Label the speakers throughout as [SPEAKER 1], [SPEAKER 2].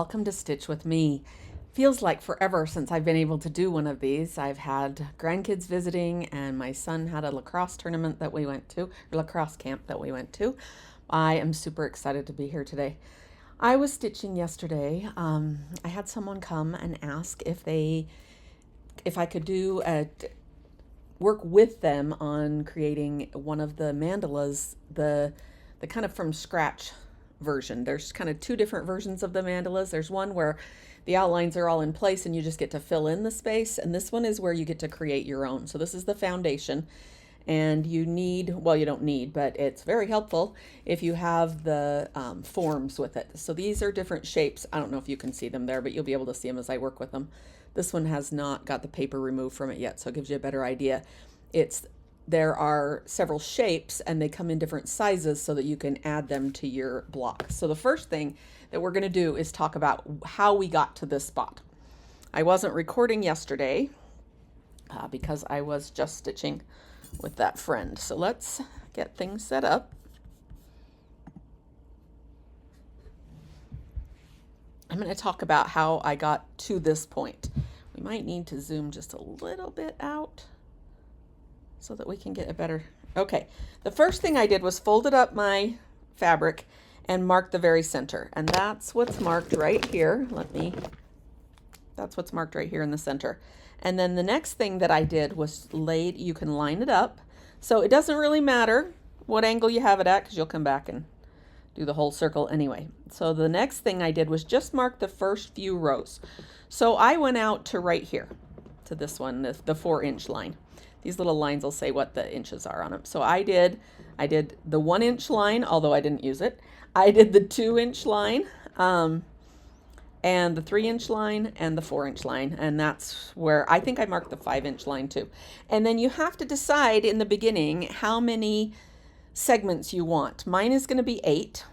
[SPEAKER 1] welcome to Stitch with me. Feels like forever since I've been able to do one of these. I've had grandkids visiting and my son had a lacrosse tournament that we went to, or lacrosse camp that we went to. I am super excited to be here today. I was stitching yesterday. I had someone come and ask if I could work with them on creating one of the mandalas, the kind of from scratch version. There's kind of two different versions of the mandalas. There's one where the outlines are all in place and you just get to fill in the space, and this one is where you get to create your own. So this is the foundation, and you don't need, but it's very helpful if you have the forms with it. So these are different shapes. I don't know if you can see them there, but you'll be able to see them as I work with them. This one has not got the paper removed from it yet, so it gives you a better idea. There are several shapes and they come in different sizes so that you can add them to your block. So the first thing that we're going to do is talk about how we got to this spot. I wasn't recording yesterday because I was just stitching with that friend. So let's get things set up. I'm going to talk about how I got to this point. We might need to zoom just a little bit out so that we can get a better... Okay, the first thing I did was folded up my fabric and marked the very center. And that's what's marked right here. That's what's marked right here in the center. And then the next thing that I did was you can line it up. So it doesn't really matter what angle you have it at, because you'll come back and do the whole circle anyway. So the next thing I did was just mark the first few rows. So I went out to right here, to this one, the 4-inch line. These little lines will say what the inches are on them. So I did the 1-inch line, although I didn't use it. I did the 2-inch line, and the 3-inch line, and the 4-inch line. And that's where I think I marked the 5-inch line too. And then you have to decide in the beginning how many segments you want. Mine is going to be 8.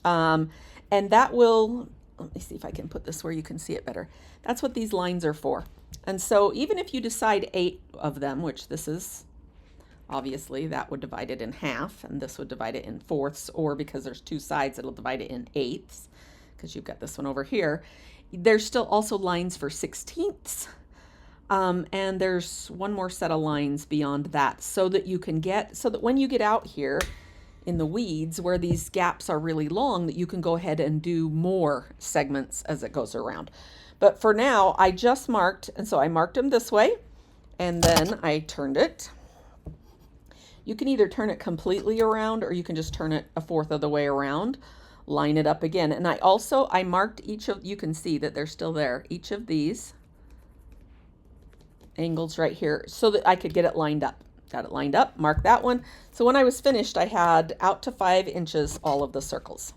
[SPEAKER 1] And that will, let me see if I can put this where you can see it better. That's what these lines are for. And so even if you decide 8 of them, which this is, obviously that would divide it in half, and this would divide it in fourths, or because there's 2 sides, it'll divide it in eighths, because you've got this one over here. There's still also lines for 16ths. And there's one more set of lines beyond that so that when you get out here in the weeds where these gaps are really long, that you can go ahead and do more segments as it goes around. But for now, I just marked, and so I marked them this way, and then I turned it. You can either turn it completely around, or you can just turn it a fourth of the way around, line it up again. And I marked you can see that they're still there, each of these angles right here, so that I could get it lined up. Got it lined up, mark that one. So when I was finished, I had out to 5 inches all of the circles.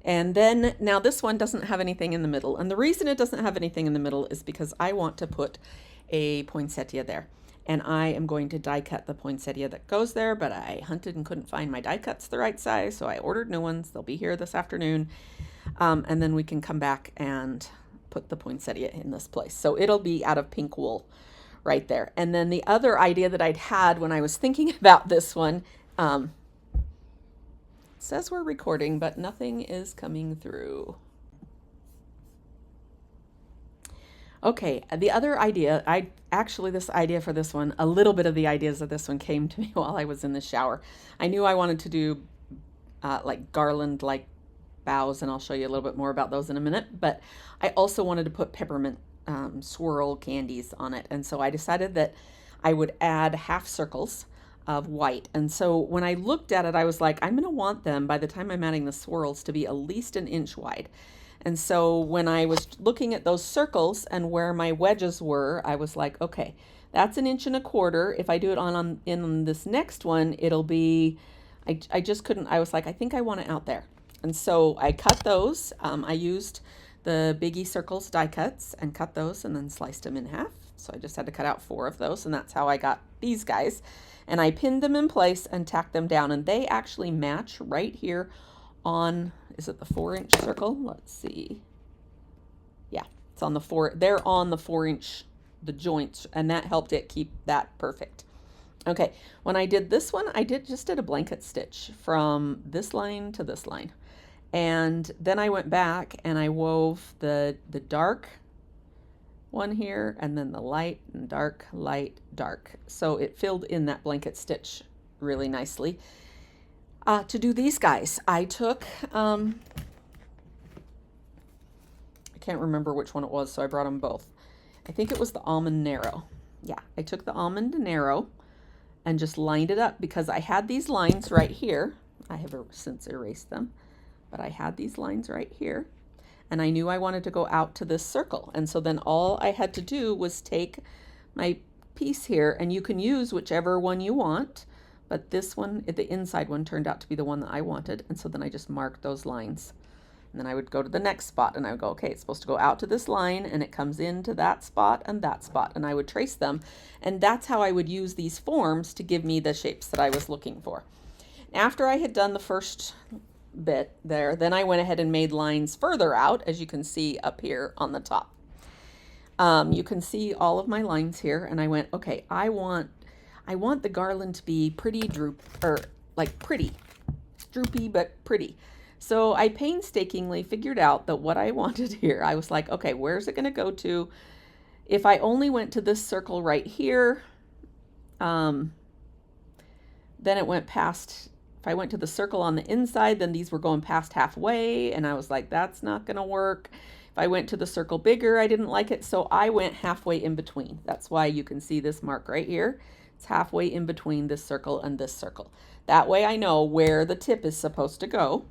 [SPEAKER 1] And then now this one doesn't have anything in the middle. And the reason it doesn't have anything in the middle is because I want to put a poinsettia there. And I am going to die cut the poinsettia that goes there, but I hunted and couldn't find my die cuts the right size, so I ordered new ones. They'll be here this afternoon. And then we can come back and put the poinsettia in this place. So it'll be out of pink wool right there. And then the other idea that I'd had when I was thinking about this one, says we're recording, but nothing is coming through. Okay, the other idea, this idea for this one, a little bit of the ideas of this one came to me while I was in the shower. I knew I wanted to do like garland-like boughs, and I'll show you a little bit more about those in a minute, but I also wanted to put peppermint swirl candies on it. And so I decided that I would add half circles of white. And so when I looked at it, I was like, I'm going to want them, by the time I'm adding the swirls, to be at least 1 inch wide. And so when I was looking at those circles and where my wedges were, I was like, okay, that's 1.25 inches. If I do it in this next one, it'll be, I just couldn't, I was like, I think I want it out there. And so I cut those. I used the Biggie Circles die cuts and cut those and then sliced them in half. So I just had to cut out 4 of those, and that's how I got these guys. And I pinned them in place and tacked them down, and they actually match right here on, is it the 4-inch circle? Let's see. Yeah, it's on the 4, they're on the 4-inch, the joints, and that helped it keep that perfect. Okay, when I did this one, I just did a blanket stitch from this line to this line. And then I went back and I wove the dark one here, and then the light and dark, light, dark. So it filled in that blanket stitch really nicely. To do these guys, I took, I can't remember which one it was, so I brought them both. I think it was the almond narrow. Yeah, I took the almond narrow and just lined it up because I had these lines right here. I have since erased them, but I had these lines right here. And I knew I wanted to go out to this circle. And so then all I had to do was take my piece here, and you can use whichever one you want, but this one, the inside one, turned out to be the one that I wanted. And so then I just marked those lines. And then I would go to the next spot and I would go, okay, it's supposed to go out to this line and it comes into that spot and that spot. And I would trace them. And that's how I would use these forms to give me the shapes that I was looking for. After I had done the first bit there, then I went ahead and made lines further out, as you can see up here on the top. You can see all of my lines here, and I went, okay, I want the garland to be pretty pretty, droopy but pretty. So I painstakingly figured out that what I wanted here, I was like, okay, where's it going to go to? If I only went to this circle right here, then it went past. If I went to the circle on the inside, then these were going past halfway, and I was like, that's not going to work. If I went to the circle bigger, I didn't like it, so I went halfway in between. That's why you can see this mark right here. It's halfway in between this circle and this circle. That way I know where the tip is supposed to go,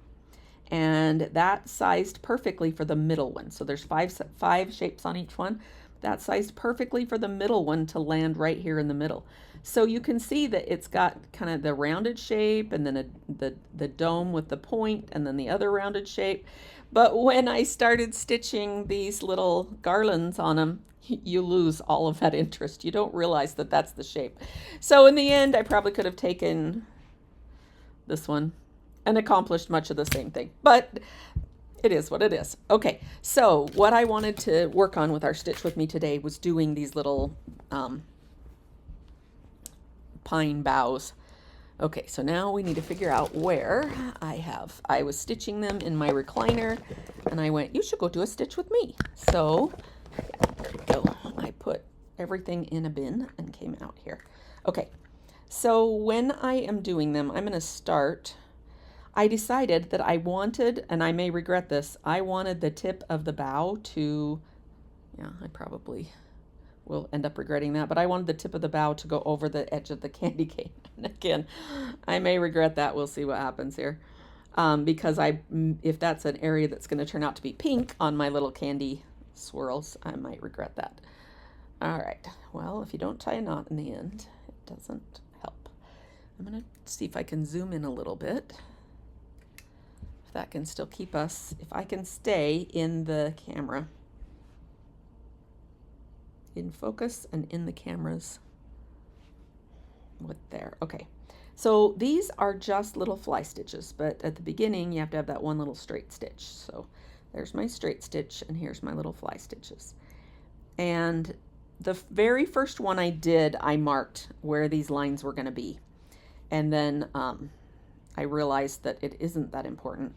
[SPEAKER 1] and that sized perfectly for the middle one. So there's five shapes on each one. That sized perfectly for the middle one to land right here in the middle. So you can see that it's got kind of the rounded shape, and then the dome with the point, and then the other rounded shape. But when I started stitching these little garlands on them, you lose all of that interest. You don't realize that that's the shape. So in the end, I probably could have taken this one and accomplished much of the same thing. But it is what it is. Okay, so what I wanted to work on with our Stitch With Me today was doing these little pine boughs. Okay, so now we need to figure out where I was stitching them in my recliner, and I went, you should go do a Stitch With Me. So, yeah, there we go. I put everything in a bin and came out here. Okay, so when I am doing them, I'm going to start. I decided that I wanted, and I may regret this, I wanted the tip of the bow to, yeah, I probably will end up regretting that, but I wanted the tip of the bow to go over the edge of the candy cane. And again, I may regret that. We'll see what happens here. Because if that's an area that's going to turn out to be pink on my little candy swirls, I might regret that. All right. Well, if you don't tie a knot in the end, it doesn't help. I'm going to see if I can zoom in a little bit. If that can still keep us, if I can stay in the camera, in focus and in the cameras. What there? Okay. So these are just little fly stitches, but at the beginning you have to have that one little straight stitch. So there's my straight stitch, and here's my little fly stitches. And the very first one I did, I marked where these lines were going to be. And then I realized that it isn't that important.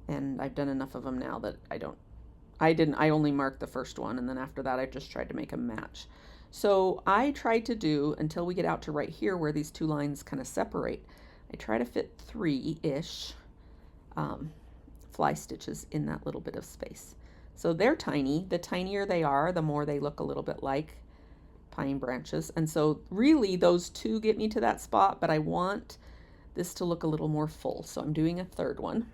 [SPEAKER 1] And I've done enough of them now that I only marked the first one, and then after that I just tried to make them match. So I tried to do, until we get out to right here where these two lines kind of separate, I try to fit 3-ish fly stitches in that little bit of space. So they're tiny. The tinier they are, the more they look a little bit like pine branches. And so really those two get me to that spot, but I want this to look a little more full. So I'm doing a third one.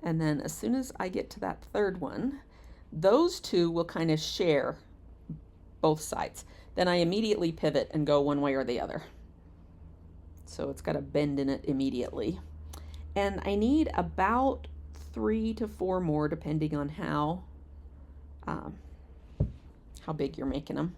[SPEAKER 1] And then as soon as I get to that third one, those two will kind of share both sides. Then I immediately pivot and go one way or the other. So it's got a bend in it immediately. And I need about 3 to 4 more, depending on how big you're making them.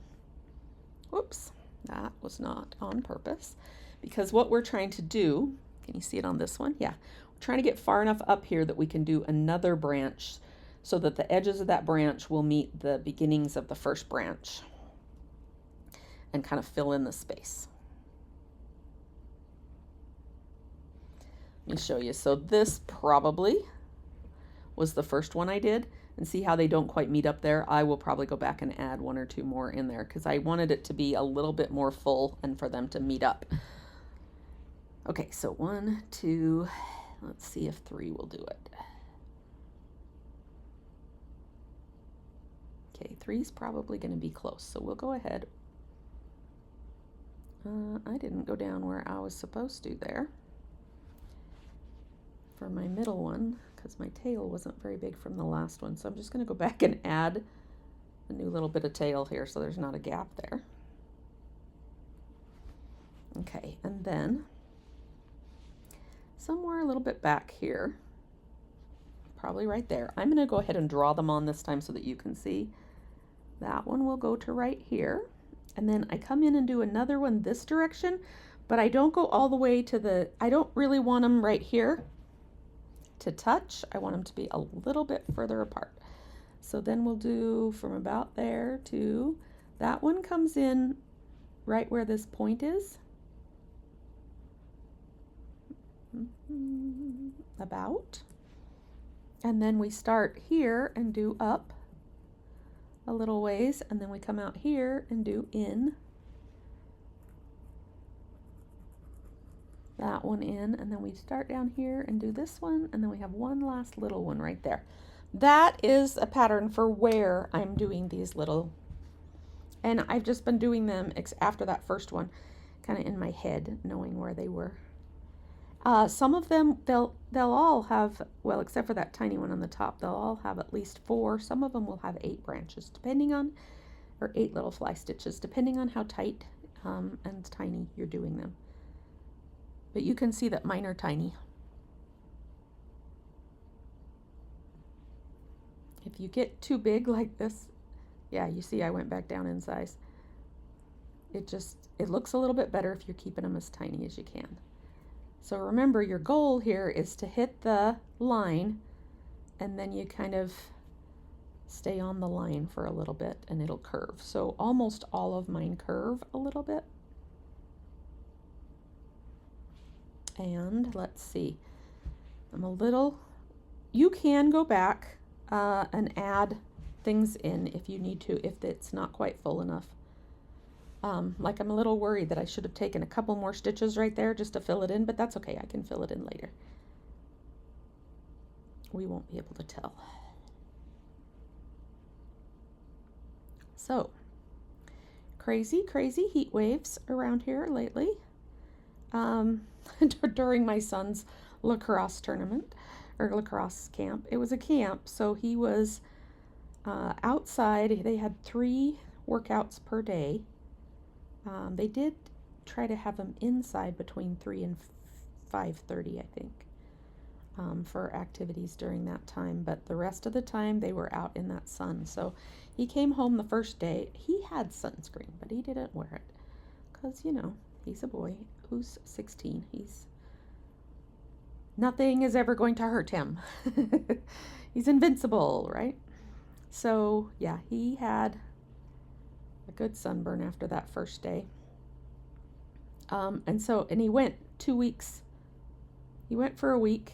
[SPEAKER 1] Whoops, that was not on purpose. Because what we're trying to do, can you see it on this one? Yeah. Trying to get far enough up here that we can do another branch so that the edges of that branch will meet the beginnings of the first branch and kind of fill in the space. Let me show you. So this probably was the first one I did, and see how they don't quite meet up there. I will probably go back and add 1 or 2 more in there because I wanted it to be a little bit more full and for them to meet up. Okay, so 1, 2, let's see if 3 will do it. Okay, 3's probably going to be close, so we'll go ahead. I didn't go down where I was supposed to there for my middle one because my tail wasn't very big from the last one. So I'm just going to go back and add a new little bit of tail here so there's not a gap there. Okay, and then somewhere a little bit back here, probably right there, I'm going to go ahead and draw them on this time so that you can see. That one will go to right here. And then I come in and do another one this direction, but I don't go all the way to the, I don't really want them right here to touch. I want them to be a little bit further apart. So then we'll do from about there to, that one comes in right where this point is. About. And then we start here and do up a little ways, and then we come out here and do in. That one in, and then we start down here and do this one, and then we have one last little one right there. That is a pattern for where I'm doing these little, and I've just been doing them after that first one, kind of in my head, knowing where they were. Some of them, they'll all have, well, except for that tiny one on the top, they'll all have at least 4. Some of them will have 8 branches, depending on, or 8 little fly stitches, depending on how tight and tiny you're doing them. But you can see that mine are tiny. If you get too big like this, yeah, you see I went back down in size. It looks a little bit better if you're keeping them as tiny as you can. So remember, your goal here is to hit the line, and then you kind of stay on the line for a little bit and it'll curve. So almost all of mine curve a little bit. And let's see, you can go back and add things in if you need to, if it's not quite full enough. Like I'm a little worried that I should have taken a couple more stitches right there just to fill it in, but that's okay. I can fill it in later. We won't be able to tell. So, crazy heat waves around here lately. During my son's lacrosse tournament, or lacrosse camp. It was a camp, so he was outside. They had 3 workouts per day. They did try to have them inside between 3 and 5:30, I think, for activities during that time. But the rest of the time, they were out in that sun. So he came home the first day. He had sunscreen, but he didn't wear it because, you know, he's a boy who's 16. Nothing is ever going to hurt him. He's invincible, right? So, yeah, he had a good sunburn after that first day. And he went 2 weeks. He went for a week.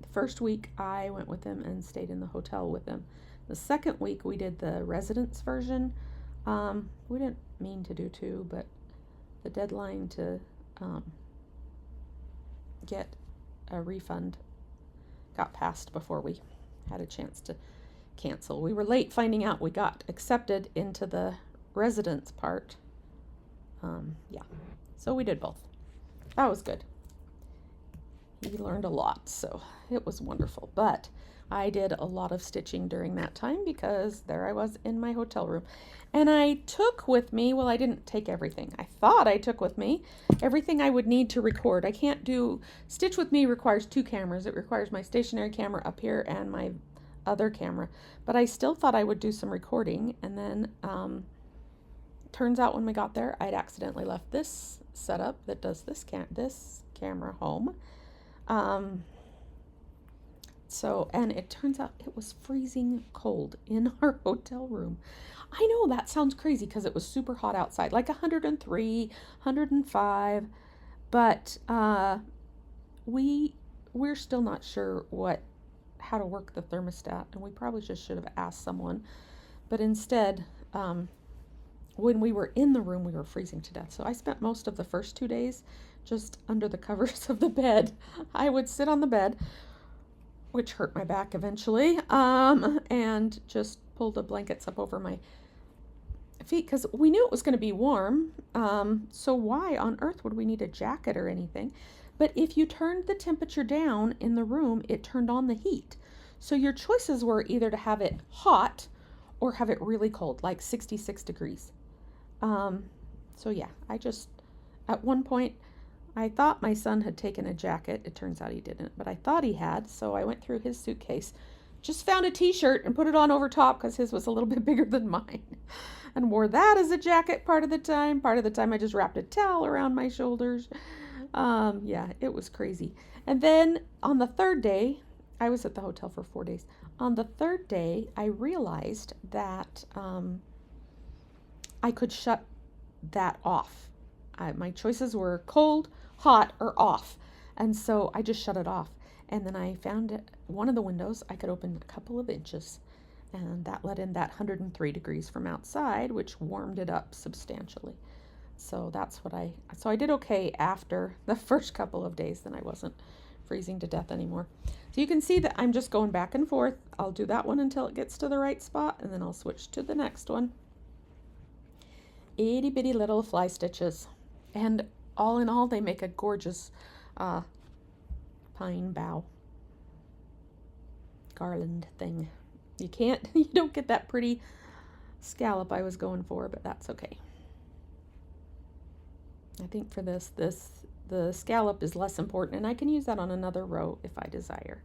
[SPEAKER 1] The first week I went with him and stayed in the hotel with him. The second week we did the residence version. We didn't mean to do 2, but the deadline to get a refund got passed before we had a chance to cancel. We were late finding out we got accepted into the residence part. Yeah, so we did both. That was good. He learned a lot, so it was wonderful. But I did a lot of stitching during that time because there I was in my hotel room. And I took with me, well, I didn't take everything. I thought I took with me everything I would need to record. I can't do, Stitch With Me requires 2 cameras. It requires my stationary camera up here and my other camera. But I still thought I would do some recording. And then turns out when we got there, I'd accidentally left this setup that does this camera home. And it turns out it was freezing cold in our hotel room. I know that sounds crazy because it was super hot outside, like 103, 105. But we we're still not sure how to work the thermostat, and we probably just should have asked someone. But instead, when we were in the room, we were freezing to death. So I spent most of the first 2 days just under the covers of the bed. I would sit on the bed, which hurt my back eventually, and just pull the blankets up over my feet because we knew it was going to be warm. So why on earth would we need a jacket or anything? But if you turned the temperature down in the room, it turned on the heat. So your choices were either to have it hot or have it really cold, like 66 degrees. So yeah, at one point, I thought my son had taken a jacket. It turns out he didn't, but I thought he had. So I went through his suitcase, just found a t-shirt and put it on over top because his was a little bit bigger than mine, and wore that as a jacket part of the time. Part of the time I just wrapped a towel around my shoulders. Yeah, it was crazy. And then on the third day, I was at the hotel for 4 days. On the third day, I realized that I could shut that off. My choices were cold, hot, or off. And so I just shut it off. And then I found one of the windows I could open a couple of inches. And that let in that 103 degrees from outside, which warmed it up substantially. So that's so I did okay after the first couple of days. Then I wasn't freezing to death anymore. So you can see that I'm just going back and forth. I'll do that one until it gets to the right spot, and then I'll switch to the next one. Itty bitty little fly stitches. And all in all, they make a gorgeous pine bough garland thing. You don't get that pretty scallop I was going for, but that's okay. I think for this, the scallop is less important, and I can use that on another row if I desire.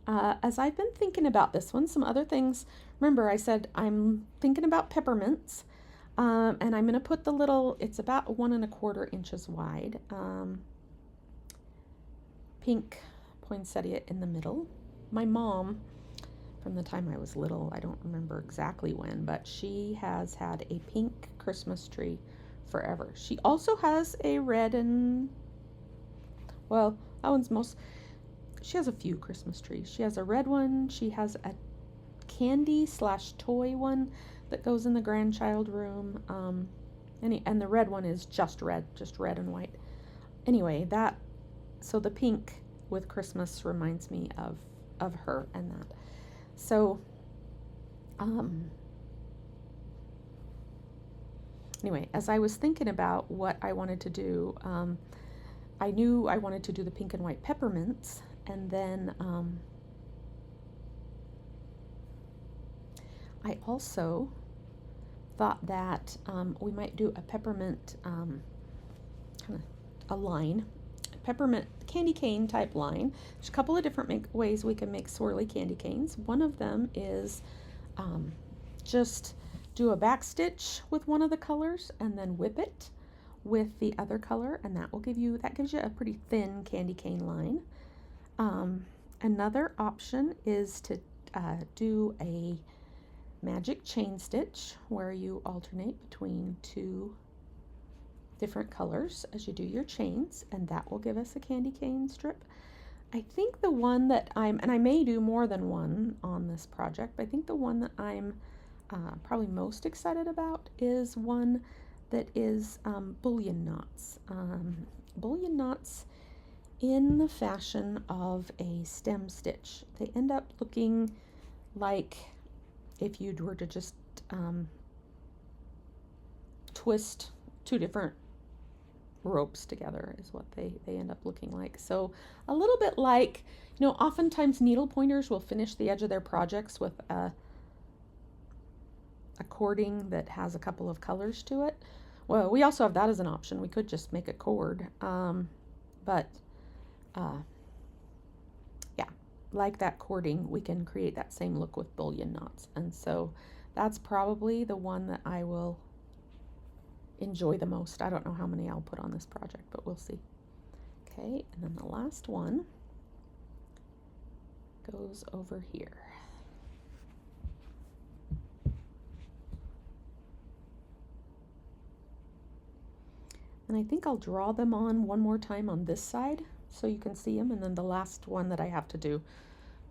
[SPEAKER 1] As I've been thinking about this one, some other things, remember I said I'm thinking about peppermints, and I'm going to put it's about 1 1/4 inches wide, pink poinsettia in the middle. My mom, from the time I was little, I don't remember exactly when, but she has had a pink Christmas tree forever. She also has a red she has a few Christmas trees. She has a red one. She has a candy/toy one that goes in the grandchild room. And the red one is just red and white. Anyway, so the pink with Christmas reminds me of her and that. So, anyway, as I was thinking about what I wanted to do, I knew I wanted to do the pink and white peppermints, and then I also thought that we might do a peppermint kind of a line, peppermint candy cane type line. There's a couple of different ways we can make swirly candy canes. One of them is just do a back stitch with one of the colors and then whip it with the other color, and that gives you a pretty thin candy cane line. Another option is to do a magic chain stitch where you alternate between 2 different colors as you do your chains, and that will give us a candy cane strip. I think the one that and I may do more than one on this project, but I think the one that I'm probably most excited about is one that is bullion knots. Bullion knots in the fashion of a stem stitch. They end up looking like if you were to just twist 2 different ropes together is what they end up looking like. So a little bit like, oftentimes needle pointers will finish the edge of their projects with a cording that has a couple of colors to it. Well, we also have that as an option. We could just make a cord, but yeah, like that cording, we can create that same look with bullion knots. And so that's probably the one that I will enjoy the most. I don't know how many I'll put on this project, but we'll see. Okay, and then the last one goes over here. And I think I'll draw them on one more time on this side so you can see them. And then the last one that I have to do,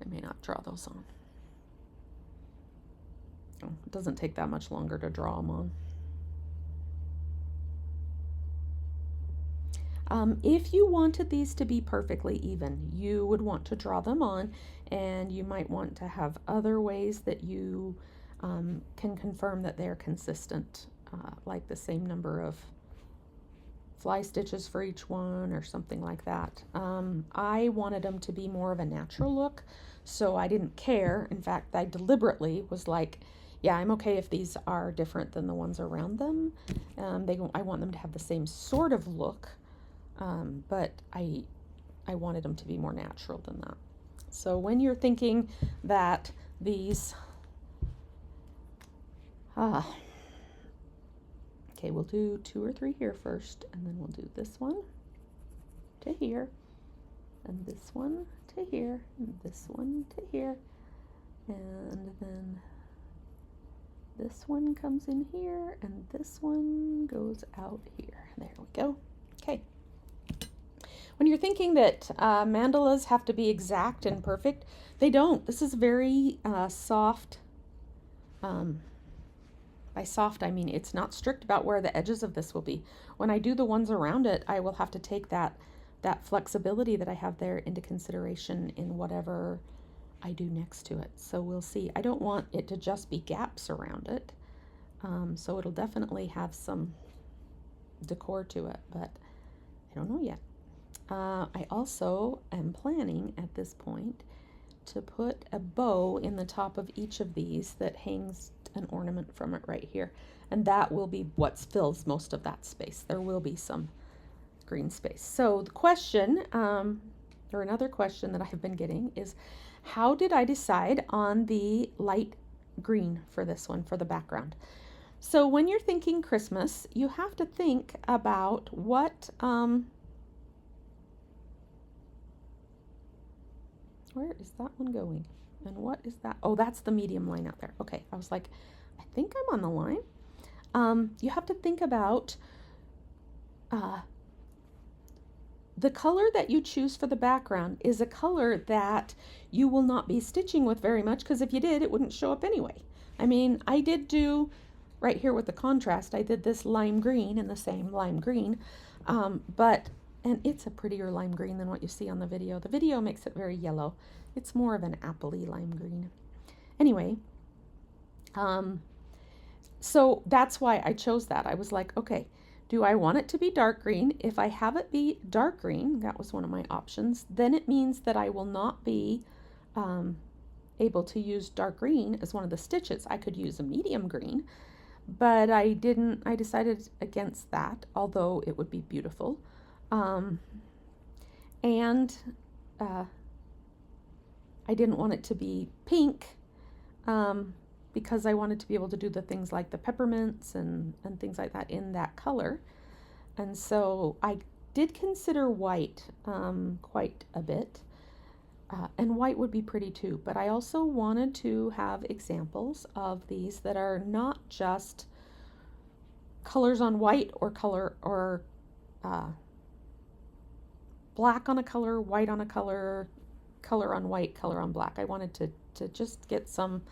[SPEAKER 1] I may not draw those on. Oh, it doesn't take that much longer to draw them on. If you wanted these to be perfectly even, you would want to draw them on, and you might want to have other ways that you can confirm that they're consistent, like the same number of fly stitches for each one or something like that. I wanted them to be more of a natural look, so I didn't care. In fact, I deliberately was like, yeah, I'm okay if these are different than the ones around them. I want them to have the same sort of look, but I wanted them to be more natural than that. So when you're thinking that these, okay, we'll do 2 or 3 here first, and then we'll do this one to here, and this one to here, and this one to here, and then this one comes in here, and this one goes out here. There we go. Okay. When you're thinking that mandalas have to be exact and perfect, they don't. This is very soft. By soft, I mean it's not strict about where the edges of this will be. When I do the ones around it, I will have to take that flexibility that I have there into consideration in whatever I do next to it. So we'll see. I don't want it to just be gaps around it. So it'll definitely have some decor to it, but I don't know yet. I also am planning at this point to put a bow in the top of each of these that hangs an ornament from it right here. And that will be what fills most of that space. There will be some green space. So the question, or another question that I've been getting is, how did I decide on the light green for this one, for the background? So when you're thinking Christmas, you have to think about what, where is that one going? And what is that? Oh, that's the medium line out there. Okay, I was like, I think I'm on the line. You have to think about the color that you choose for the background is a color that you will not be stitching with very much, because if you did, it wouldn't show up anyway. I mean, I did do right here with the contrast, I did this lime green in the same lime green, and it's a prettier lime green than what you see on the video. The video makes it very yellow. It's more of an apple-y lime green. Anyway, so that's why I chose that. I was like, okay, do I want it to be dark green? If I have it be dark green, that was one of my options, then it means that I will not be able to use dark green as one of the stitches. I could use a medium green, but I decided against that, although it would be beautiful. I didn't want it to be pink, because I wanted to be able to do the things like the peppermints and things like that in that color. And so I did consider white quite a bit, and white would be pretty too, but I also wanted to have examples of these that are not just colors on white or black on a color, white on a color, color on white, color on black. I wanted to just get some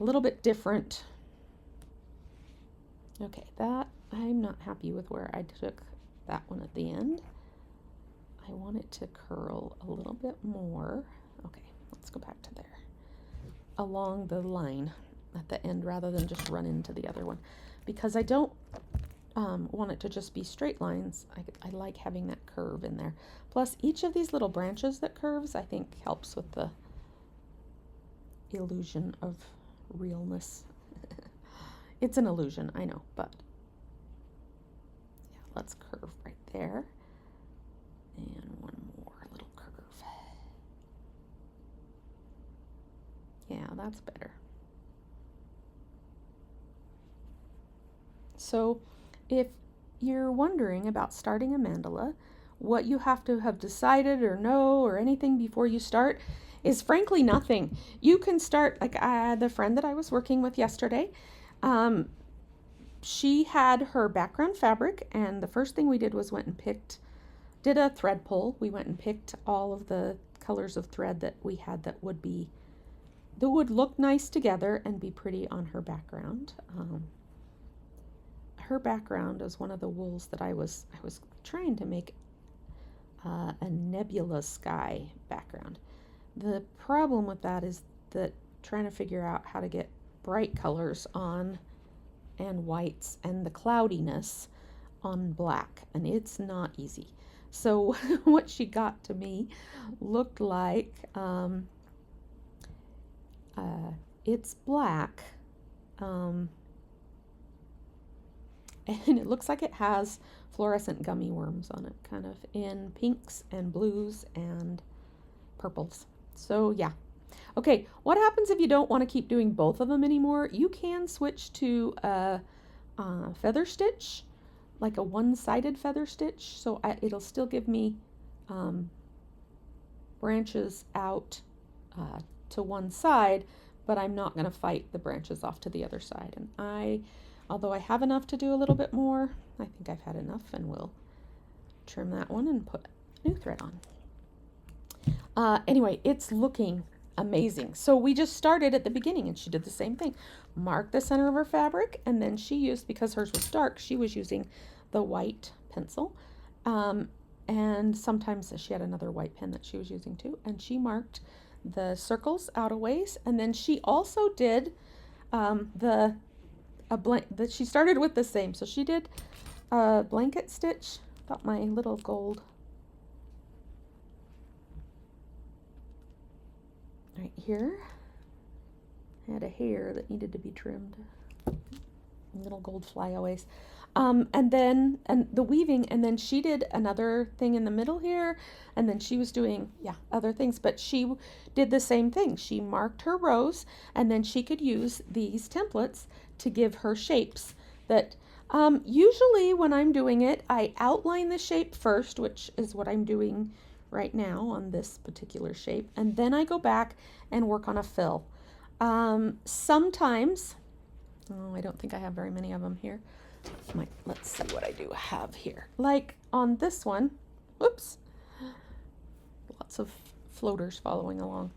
[SPEAKER 1] a little bit different. Okay, that I'm not happy with where I took that one at the end. I want it to curl a little bit more. Okay, let's go back to there. Along the line at the end rather than just run into the other one, because I don't want it to just be straight lines. I like having that curve in there. Plus each of these little branches that curves, I think helps with the illusion of realness. It's an illusion, I know, but yeah, let's curve right there. And one more little curve. Yeah, that's better. So if you're wondering about starting a mandala, what you have to have decided or know or anything before you start is frankly nothing. You can start, like the friend that I was working with yesterday, she had her background fabric, and the first thing we did was went and picked did a thread pull. We went and picked all of the colors of thread that we had that would look nice together and be pretty on her background. Her background is one of the wools that I was trying to make a nebula sky background. The problem with that is that trying to figure out how to get bright colors on and whites and the cloudiness on black, and it's not easy. So what she got to me looked like it's black, and it looks like it has fluorescent gummy worms on it, kind of in pinks and blues and purples. So yeah. Okay, what happens if you don't want to keep doing both of them anymore? You can switch to a feather stitch, like a one-sided feather stitch. So it'll still give me branches out to one side, but I'm not going to fight the branches off to the other side. And although I have enough to do a little bit more, I think I've had enough, and we'll trim that one and put new thread on. Anyway, it's looking amazing. So we just started at the beginning, and she did the same thing. Mark the center of her fabric, and then she used, because hers was dark, she was using the white pencil. And sometimes she had another white pen that she was using too, and she marked the circles out a ways. And then she also did she started with the same. So she did a blanket stitch. Got my little gold right here. I had a hair that needed to be trimmed. Little gold flyaways. And the weaving, and then she did another thing in the middle here, and then she was doing, other things, but she did the same thing. She marked her rows, and then she could use these templates to give her shapes that, usually when I'm doing it, I outline the shape first, which is what I'm doing right now on this particular shape, and then I go back and work on a fill. Sometimes, I don't think I have very many of them here. Let's see what I do have here. Like on this one, whoops, lots of floaters following along.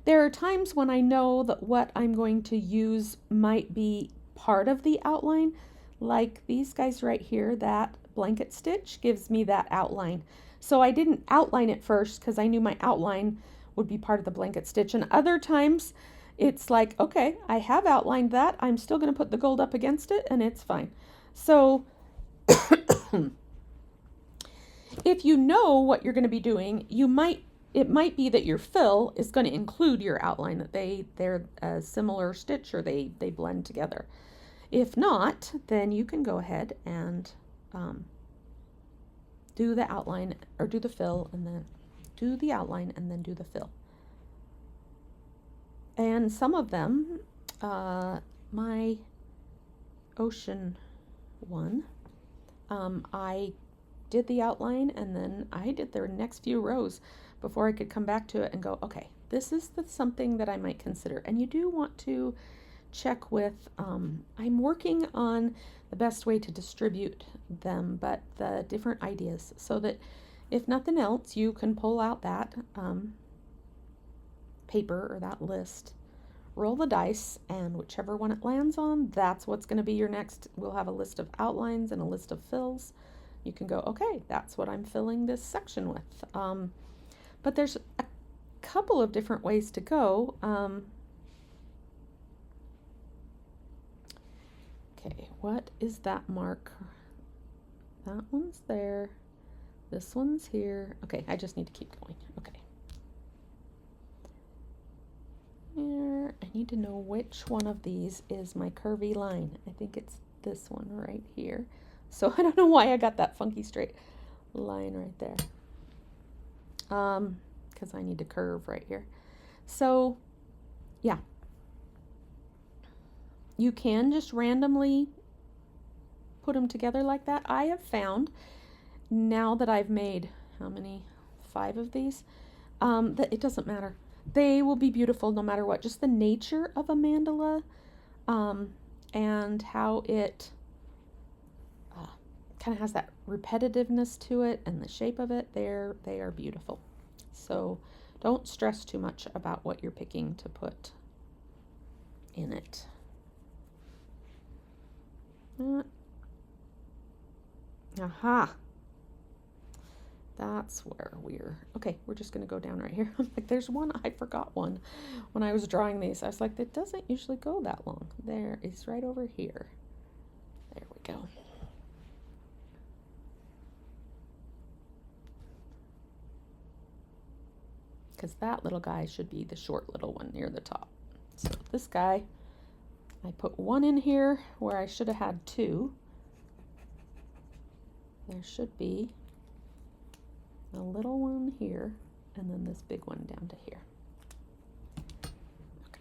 [SPEAKER 1] There are times when I know that what I'm going to use might be part of the outline, like these guys right here. That blanket stitch gives me that outline. So I didn't outline it first because I knew my outline would be part of the blanket stitch. And other times it's like, okay, I have outlined that. I'm still going to put the gold up against it, and it's fine. So if you know what you're going to be doing, it might be that your fill is going to include your outline, that they're a similar stitch or they blend together. If not, then you can go ahead and do the outline, or do the fill, and then do the outline and then do the fill. And some of them, my ocean one, I did the outline, and then I did the next few rows before I could come back to it and go, okay, this is something that I might consider. And you do want to check with, I'm working on the best way to distribute them, but the different ideas, so that if nothing else, you can pull out that paper or that list, roll the dice, and whichever one it lands on, that's what's going to be your next. We'll have a list of outlines and a list of fills. You can go, okay, that's what I'm filling this section with. But there's a couple of different ways to go. Okay, what is that mark? That one's there. This one's here. Okay, I just need to keep going. Okay. Here, I need to know which one of these is my curvy line. I think it's this one right here. So I don't know why I got that funky straight line right there. Because I need to curve right here. So, yeah. You can just randomly put them together like that. I have found, now that I've made, how many? 5 of these, that it doesn't matter. They will be beautiful no matter what. Just the nature of a mandala, and how it kind of has that repetitiveness to it, and the shape of it, they are beautiful. So don't stress too much about what you're picking to put in it. Aha. That's where okay, we're just going to go down right here. I'm like, there's one, I forgot one when I was drawing these. I was like, it doesn't usually go that long. There, it's right over here. There we go. Because that little guy should be the short little one near the top. So this guy, I put one in here where I should have had two. There should be a little one here, and then this big one down to here. Okay.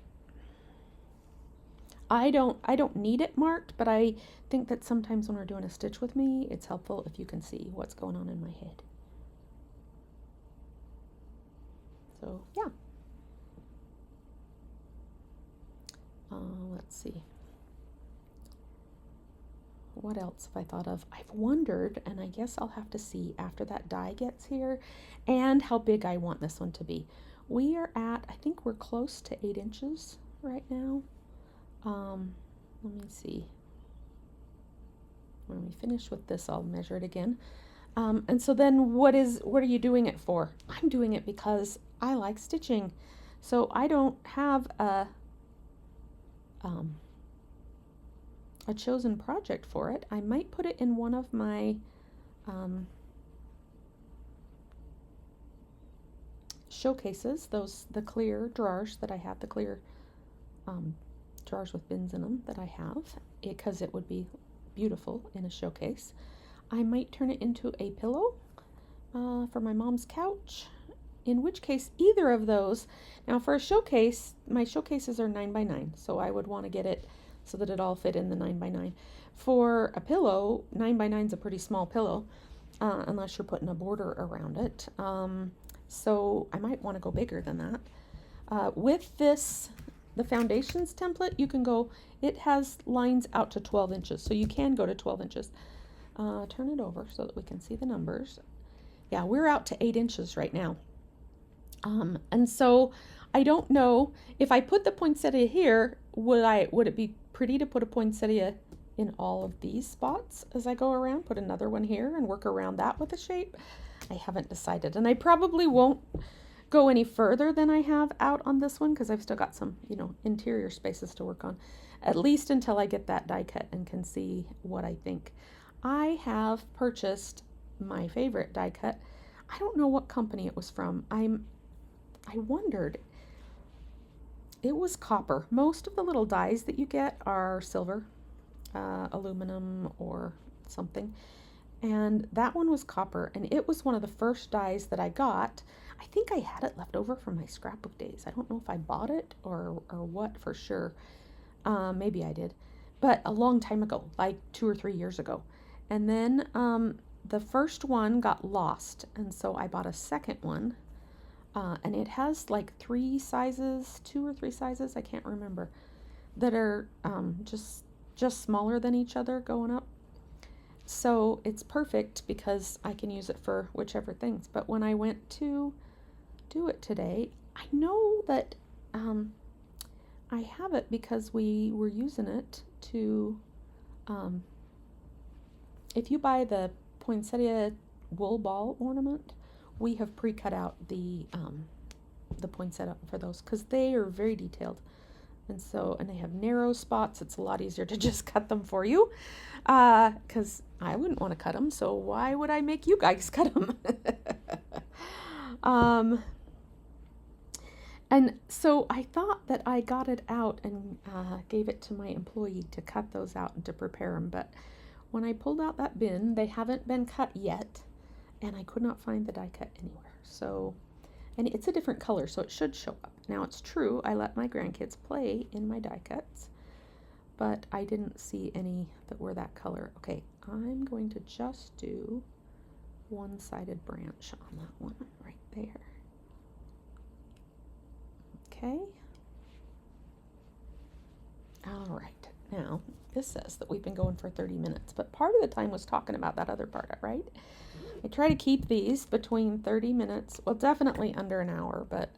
[SPEAKER 1] I don't need it marked, but I think that sometimes when we're doing a stitch with me, it's helpful if you can see what's going on in my head. So yeah. Let's see. What else have I thought of? I've wondered, and I guess I'll have to see after that die gets here, and how big I want this one to be. We are at, I think we're close to 8 inches right now. Let me see. When we finish with this, I'll measure it again. And so then what are you doing it for? I'm doing it because I like stitching. So I don't have a chosen project for it. I might put it in one of my showcases, the clear drawers that I have, the clear drawers with bins in them that I have, because it would be beautiful in a showcase. I might turn it into a pillow for my mom's couch, in which case either of those. Now for a showcase, my showcases are 9x9, so I would want to get it so that it all fit in the 9x9. For a pillow, 9x9 is a pretty small pillow, unless you're putting a border around it. So I might want to go bigger than that. With this, the foundations template, you can go, it has lines out to 12 inches, so you can go to 12 inches. Turn it over so that we can see the numbers. Yeah, we're out to 8 inches right now. And so I don't know if I put the poinsettia here, would it be pretty to put a poinsettia in all of these spots as I go around, put another one here and work around that with a shape? I haven't decided, and I probably won't go any further than I have out on this one because I've still got some, interior spaces to work on, at least until I get that die cut and can see what I think. I have purchased my favorite die cut. I don't know what company it was from. I wondered. It was copper. Most of the little dies that you get are silver, aluminum or something. And that one was copper, and it was one of the first dies that I got. I think I had it left over from my scrapbook days. I don't know if I bought it or what for sure. Maybe I did, but a long time ago, like 2 or 3 years ago. And then the first one got lost, and so I bought a second one. And it has like 3 sizes, 2 or 3 sizes, I can't remember, that are just smaller than each other going up. So it's perfect because I can use it for whichever things. But when I went to do it today, I know that I have it because we were using it to, if you buy the poinsettia wool ball ornament, we have pre-cut out the poinsettia for those because they are very detailed, and they have narrow spots. It's a lot easier to just cut them for you because I wouldn't want to cut them, so why would I make you guys cut them? And so I thought that I got it out and gave it to my employee to cut those out and to prepare them, but when I pulled out that bin, they haven't been cut yet. And I could not find the die cut anywhere. So, and it's a different color, so it should show up. Now, it's true, I let my grandkids play in my die cuts, but I didn't see any that were that color. Okay, I'm going to just do one-sided branch on that one right there. Okay. All right, now This says that we've been going for 30 minutes, but part of the time was talking about that other part, right? I try to keep these between 30 minutes, well, definitely under an hour, but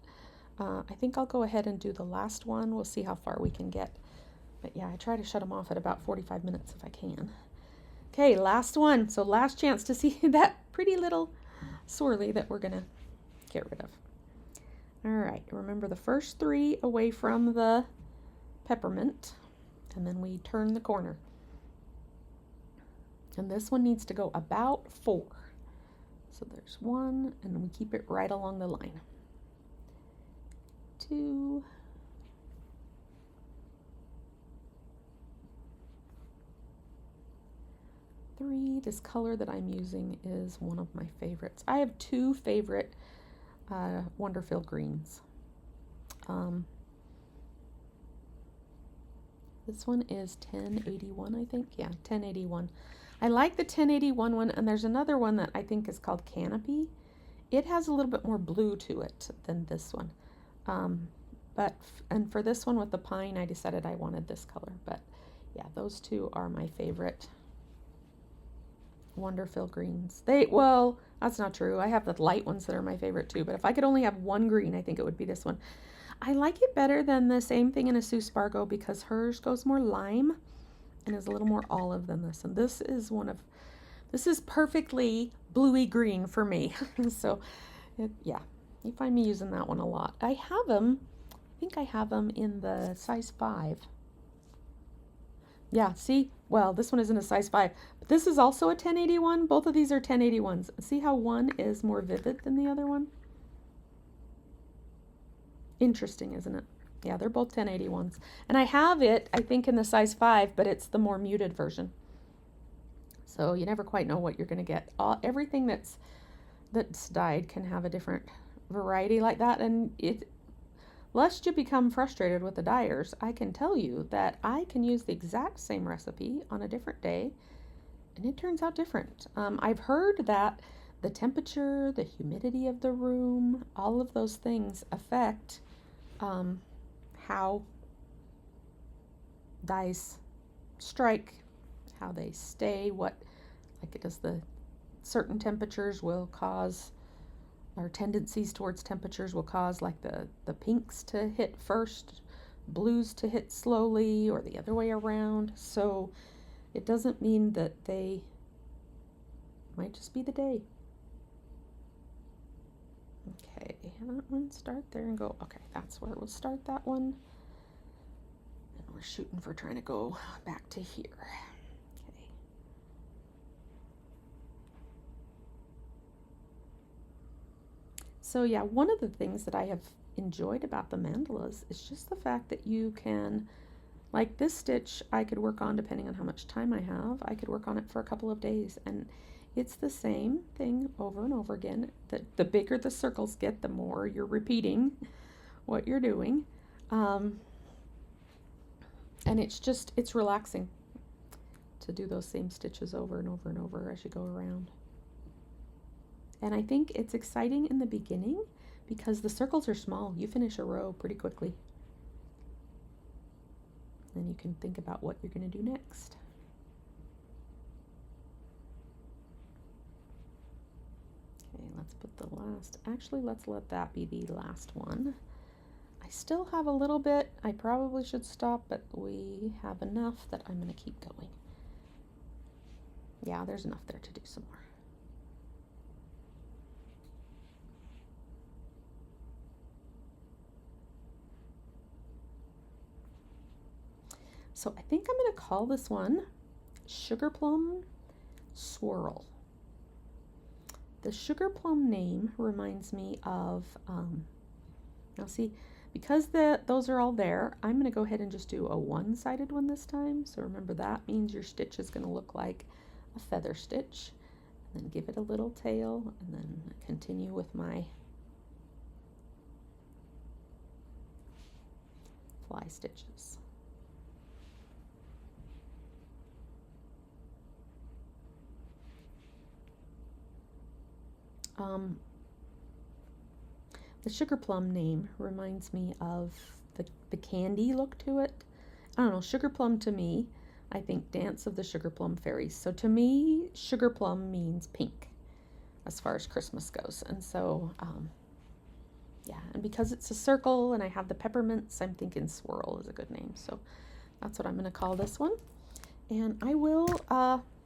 [SPEAKER 1] I think I'll go ahead and do the last one. We'll see how far we can get. But yeah, I try to shut them off at about 45 minutes if I can. Okay, last one. So last chance to see that pretty little swirly that we're going to get rid of. All right, remember the first 3 away from the peppermint, and then we turn the corner. And this one needs to go about 4. So there's 1, and we keep it right along the line. 2, 3. This color that I'm using is one of my favorites. I have 2 favorite Wonderful greens. This one is 1081, I think. Yeah, 1081. I like the 1081 one, and there's another one that I think is called Canopy. It has a little bit more blue to it than this one. And for this one with the pine, I decided I wanted this color. But yeah, those 2 are my favorite Wonderful greens. Well, that's not true. I have the light ones that are my favorite too, but if I could only have one green, I think it would be this one. I like it better than the same thing in a Sue Spargo because hers goes more lime and is a little more olive than this. And this is perfectly bluey green for me. So yeah, you find me using that one a lot. I think I have them in the size 5. Yeah, see? Well, this one isn't a size 5, but this is also a 1081. Both of these are 1081s. See how one is more vivid than the other one? Interesting, isn't it? Yeah, they're both 1081s. And I have it, I think, in the size 5, but it's the more muted version. So you never quite know what you're going to get. Everything that's dyed can have a different variety like that, and lest you become frustrated with the dyers, I can tell you that I can use the exact same recipe on a different day, and it turns out different. I've heard that the temperature, the humidity of the room, all of those things affect how dyes strike, how they stay, like it does the certain temperatures will cause, or tendencies towards temperatures will cause like the pinks to hit first, blues to hit slowly, or the other way around. So it doesn't mean that they might just be the day. Okay, that one, start there and go. Okay, that's where we'll start that one. And we're shooting for trying to go back to here. Okay. So yeah, one of the things that I have enjoyed about the mandalas is just the fact that you can, like this stitch, I could work on depending on how much time I have. I could work on it for a couple of days, and it's the same thing over and over again. The bigger the circles get, the more you're repeating what you're doing. And it's relaxing to do those same stitches over and over and over as you go around. And I think it's exciting in the beginning because the circles are small. You finish a row pretty quickly. Then you can think about what you're going to do next. Okay, let's put the last, actually let's let that be the last one. I still have a little bit. I probably should stop, but we have enough that I'm going to keep going. Yeah, there's enough there to do some more. So I think I'm going to call this one Sugarplum Swirl. The Sugarplum name reminds me of, now see, because those are all there, I'm going to go ahead and just do a one-sided one this time. So remember, that means your stitch is going to look like a feather stitch. And then give it a little tail, and then continue with my fly stitches. The Sugarplum name reminds me of the candy look to it. I don't know, Sugarplum to me I think Dance of the Sugarplum Fairies. So to me, sugarplum means pink as far as Christmas goes. And so, yeah, and because it's a circle and I have the peppermints, I'm thinking swirl is a good name. So that's what I'm going to call this one. And I will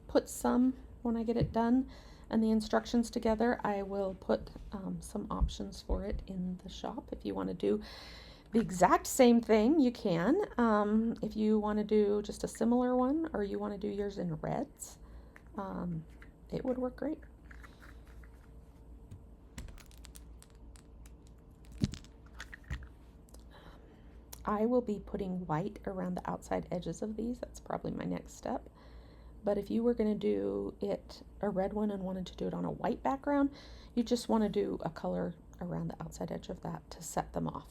[SPEAKER 1] put some, when I get it done and the instructions together, I will put some options for it in the shop. If you want to do the exact same thing, you can. If you want to do just a similar one, or you want to do yours in reds, it would work great. I will be putting white around the outside edges of these. That's probably my next step. But if you were going to do it a red one and wanted to do it on a white background, you just want to do a color around the outside edge of that to set them off.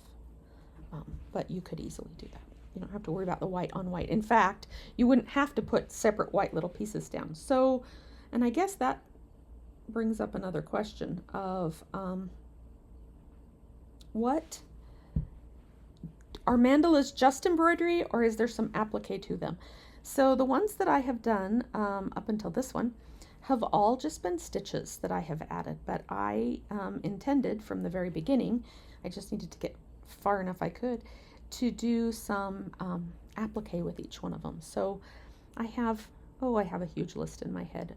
[SPEAKER 1] But you could easily do that. You don't have to worry about the white on white. In fact, you wouldn't have to put separate white little pieces down. So, and I guess that brings up another question of what are mandalas just embroidery, or is there some applique to them? So the ones that I have done up until this one have all just been stitches that I have added, but I intended from the very beginning, I just needed to get far enough I could to do some applique with each one of them. So I have a huge list in my head.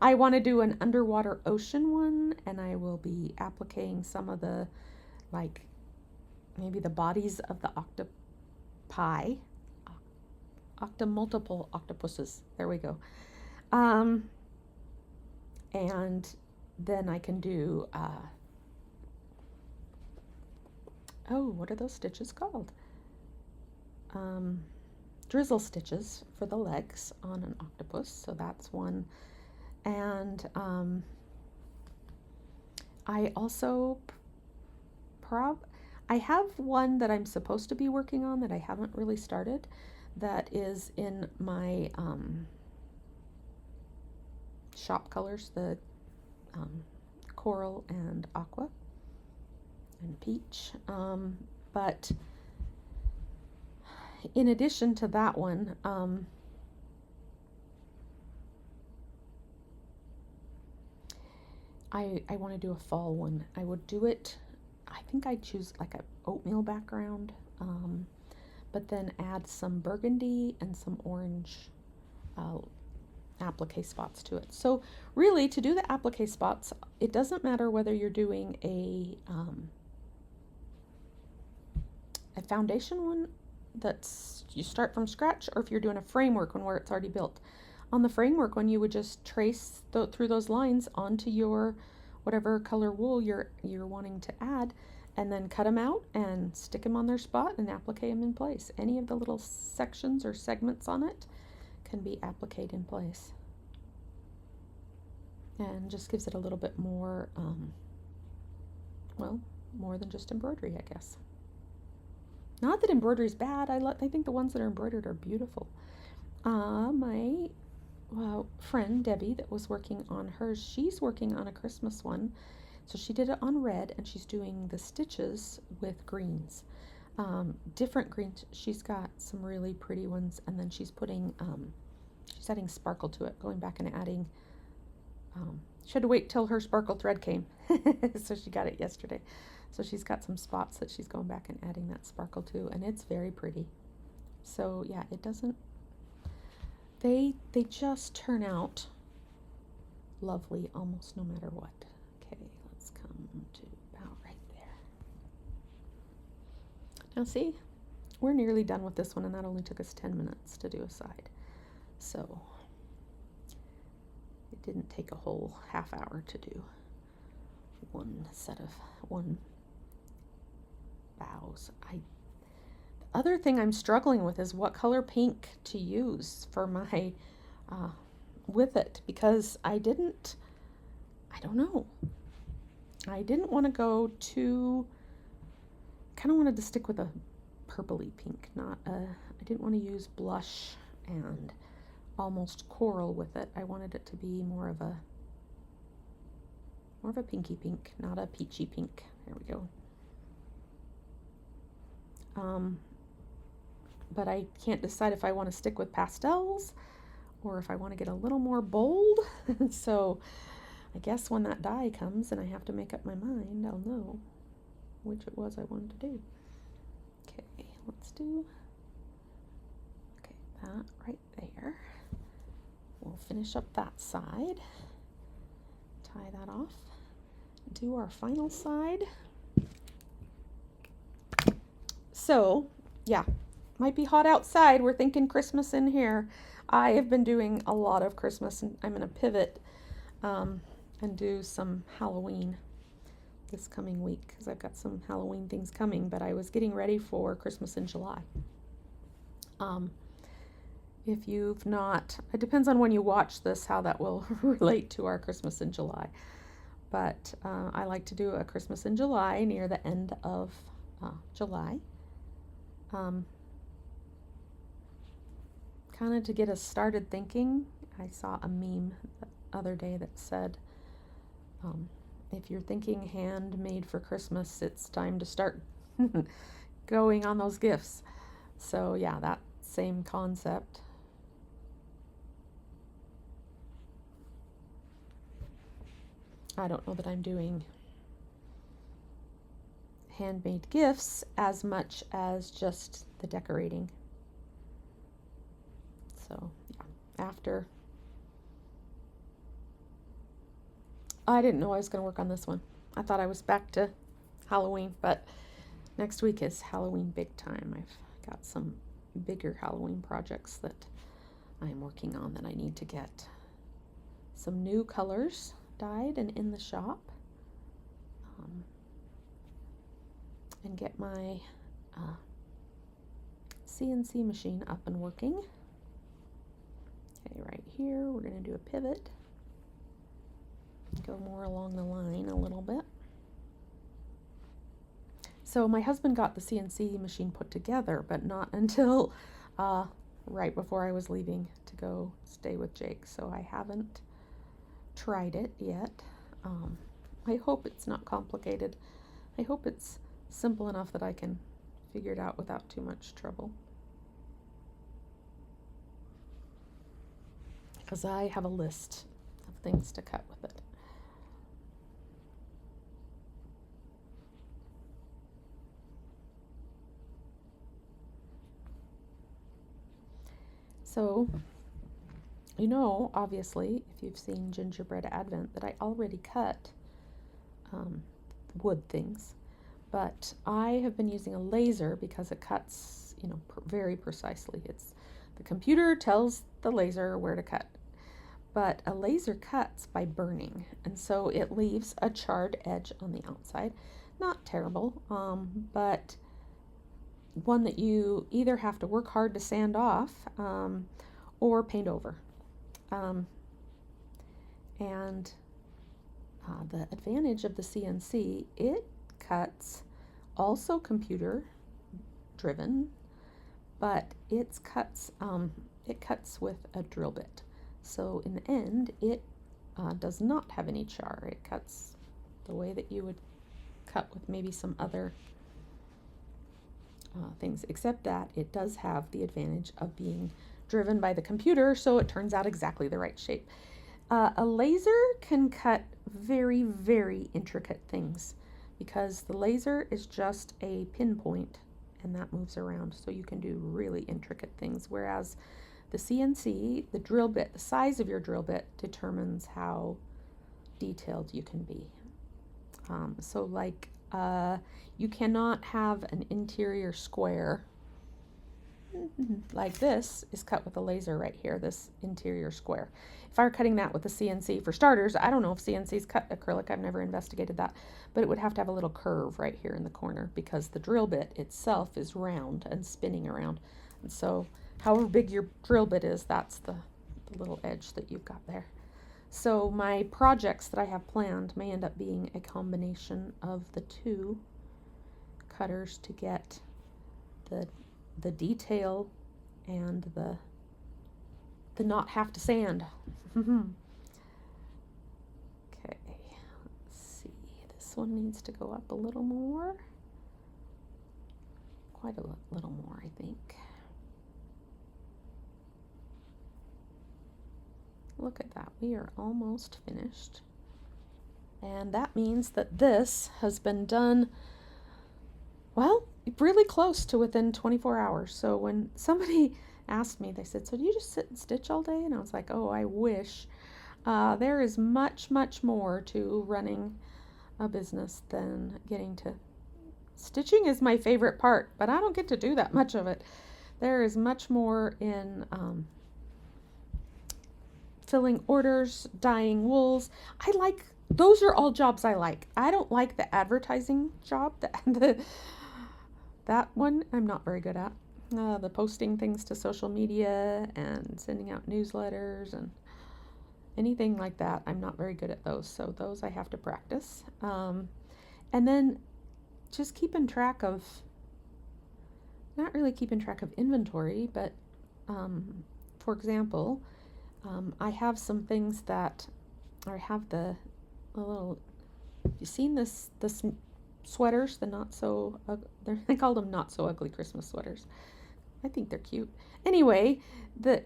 [SPEAKER 1] I want to do an underwater ocean one, and I will be appliquing some of the, like, maybe the bodies of the octopi, multiple octopuses. There we go. And then I can do, what are those stitches called? Drizzle stitches for the legs on an octopus. So that's one. And I also I have one that I'm supposed to be working on that I haven't really started, that is in my shop colors, the coral and aqua and peach. But in addition to that one, I want to do a fall one. I would do it, I think I'd choose like a oatmeal background, but then add some burgundy and some orange applique spots to it. So really, to do the applique spots, it doesn't matter whether you're doing a foundation one that's you start from scratch, or if you're doing a framework one where it's already built. On the framework one, you would just trace through those lines onto your whatever color wool you're wanting to add, and then cut them out and stick them on their spot and applique them in place. Any of the little sections or segments on it can be appliqued in place, and just gives it a little bit more, well, more than just embroidery, I guess. Not that embroidery is bad. I think the ones that are embroidered are beautiful. My friend Debbie that was working on hers, she's working on a Christmas one. So she did it on red, and she's doing the stitches with greens. Different greens. She's got some really pretty ones, and then she's putting, she's adding sparkle to it, going back and adding, she had to wait till her sparkle thread came. So she got it yesterday. So she's got some spots that she's going back and adding that sparkle to, and it's very pretty. So yeah, it doesn't, they just turn out lovely almost no matter what. Okay, let's come to about right there. Now see, we're nearly done with this one, and that only took us 10 minutes to do a side. So it didn't take a whole half hour to do one bows. The other thing I'm struggling with is what color pink to use for my with it, because I don't know. I didn't want to go too, kind of wanted to stick with a purpley pink, I didn't want to use blush and almost coral with it. I wanted it to be more of a pinky pink, not a peachy pink. There we go. but I can't decide if I want to stick with pastels or if I want to get a little more bold. So I guess when that die comes and I have to make up my mind, I'll know which it was I wanted to do. Okay, let's do, okay, that right there. We'll finish up that side, tie that off, do our final side. So, yeah, might be hot outside. We're thinking Christmas in here. I have been doing a lot of Christmas, and I'm going to pivot and do some Halloween this coming week because I've got some Halloween things coming, but I was getting ready for Christmas in July. If you've not, it depends on when you watch this how that will relate to our Christmas in July. But I like to do a Christmas in July near the end of July. Kind of to get us started thinking. I saw a meme the other day that said, if you're thinking handmade for Christmas, it's time to start going on those gifts. So yeah, that same concept. I don't know that I'm doing handmade gifts as much as just the decorating. So yeah, after, I didn't know I was going to work on this one. I thought I was back to Halloween, but next week is Halloween big time. I've got some bigger Halloween projects that I'm working on that I need to get some new colors dyed and in the shop, and get my CNC machine up and working. Okay, right here we're going to do a pivot, go more along the line a little bit. So my husband got the CNC machine put together, but not until right before I was leaving to go stay with Jake, so I haven't tried it yet. I hope it's not complicated. I hope it's simple enough that I can figure it out without too much trouble. Because I have a list of things to cut with it. So, you know, obviously, if you've seen Gingerbread Advent, that I already cut wood things, but I have been using a laser because it cuts, you know, very precisely. The computer tells the laser where to cut, but a laser cuts by burning, and so it leaves a charred edge on the outside. Not terrible, but one that you either have to work hard to sand off or paint over. And the advantage of the CNC, it cuts also computer driven, but it cuts with a drill bit. So in the end, it does not have any char. It cuts the way that you would cut with maybe some other things, except that it does have the advantage of being driven by the computer, so it turns out exactly the right shape. A laser can cut very, very intricate things because the laser is just a pinpoint and that moves around, so you can do really intricate things, whereas the CNC, the drill bit, the size of your drill bit determines how detailed you can be. So like you cannot have an interior square like this is cut with a laser right here, this interior square. If I were cutting that with a CNC, for starters, I don't know if CNCs cut acrylic, I've never investigated that, but it would have to have a little curve right here in the corner because the drill bit itself is round and spinning around. And so however big your drill bit is, that's the little edge that you've got there. So my projects that I have planned may end up being a combination of the two cutters to get the detail and the not have to sand. Okay, let's see. This one needs to go up a little more. Quite a little more, I think. look at that. We are almost finished. And that means that this has been done, well, really close to within 24 hours. So when somebody asked me, they said, so do you just sit and stitch all day? And I was like, oh, I wish. There is much, much more to running a business than getting to. Stitching is my favorite part, but I don't get to do that much of it. There is much more in filling orders, dyeing wools. Those are all jobs I like. I don't like the advertising job. That one I'm not very good at. The posting things to social media and sending out newsletters and anything like that. I'm not very good at those. So those I have to practice. And then just not really keeping track of inventory, but for example, I have some things that, or I have a little, you seen this sweaters, they called them not so ugly Christmas sweaters. I think they're cute. Anyway,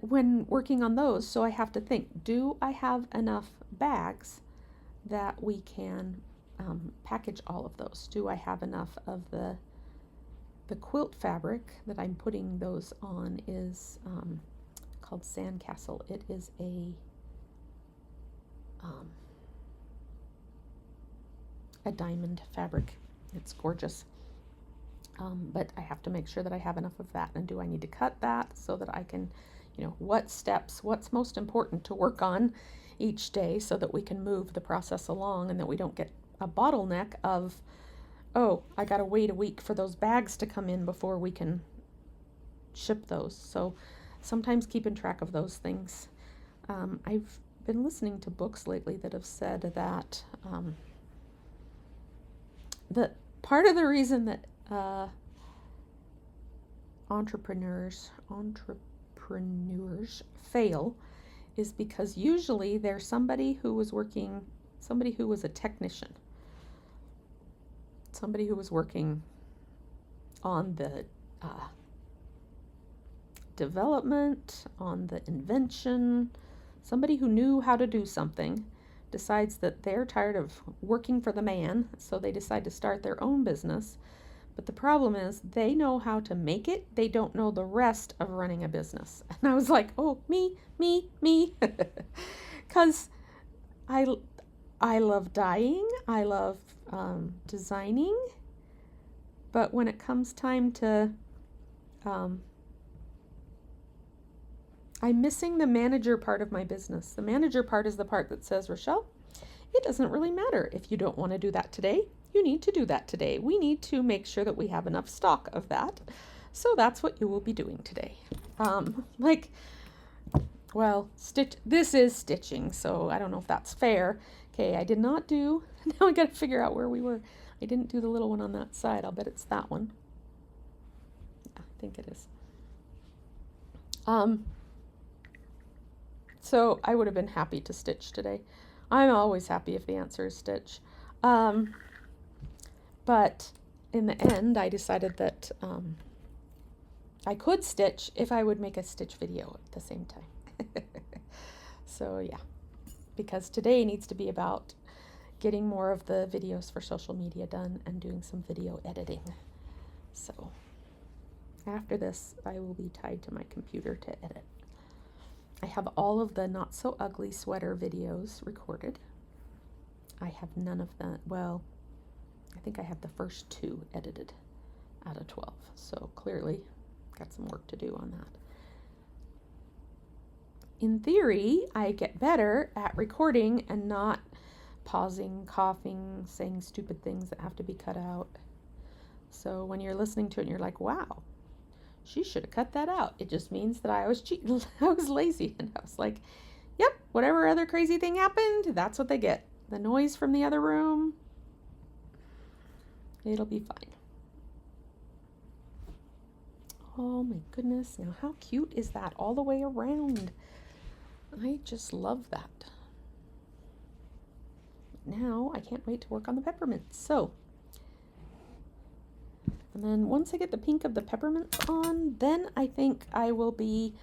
[SPEAKER 1] when working on those, so I have to think, do I have enough bags that we can package all of those? Do I have enough of the quilt fabric that I'm putting those on is called Sandcastle. It is a diamond fabric. It's gorgeous. But I have to make sure that I have enough of that. And do I need to cut that so that I can, what's most important to work on each day so that we can move the process along and that we don't get a bottleneck of, oh, I got to wait a week for those bags to come in before we can ship those. So sometimes keeping track of those things. I've been listening to books lately that have said that that part of the reason that entrepreneurs fail is because usually there's somebody who was a technician, somebody who was working on the development, on the invention, somebody who knew how to do something decides that they're tired of working for the man, so they decide to start their own business. But the problem is they know how to make it. They don't know the rest of running a business. And I was like, oh, me. Because I love dyeing. I love designing. But when it comes time to, I'm missing the manager part of my business. The manager part is the part that says, Rochelle, it doesn't really matter if you don't want to do that today. You need to do that today. We need to make sure that we have enough stock of that. So that's what you will be doing today. This is stitching, so I don't know if that's fair. Okay, I did not do, now I got to figure out where we were. I didn't do the little one on that side. I'll bet it's that one. Yeah, I think it is. So I would have been happy to stitch today. I'm always happy if the answer is stitch. But in the end, I decided that I could stitch if I would make a stitch video at the same time. So yeah, because today needs to be about getting more of the videos for social media done and doing some video editing. So after this, I will be tied to my computer to edit. I have all of the Not So Ugly sweater videos recorded. I have none of them. Well, I think I have the first 2 edited out of 12. So clearly got some work to do on that. In theory, I get better at recording and not pausing, coughing, saying stupid things that have to be cut out. So when you're listening to it and you're like, wow, she should have cut that out. It just means that I was cheating. I was lazy. And I was like, yep, whatever other crazy thing happened, that's what they get. The noise from the other room, it'll be fine. Oh my goodness. Now how cute is that all the way around? I just love that. Now I can't wait to work on the peppermints. So, and then once I get the pink of the peppermints on, then I think I will be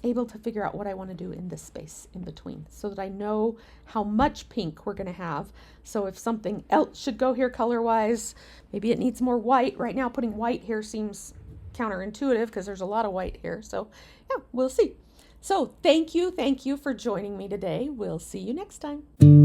[SPEAKER 1] able to figure out what I want to do in this space in between so that I know how much pink we're going to have. So if something else should go here color-wise, maybe it needs more white. Right now putting white here seems counterintuitive because there's a lot of white here. So yeah, we'll see. So thank you for joining me today. We'll see you next time.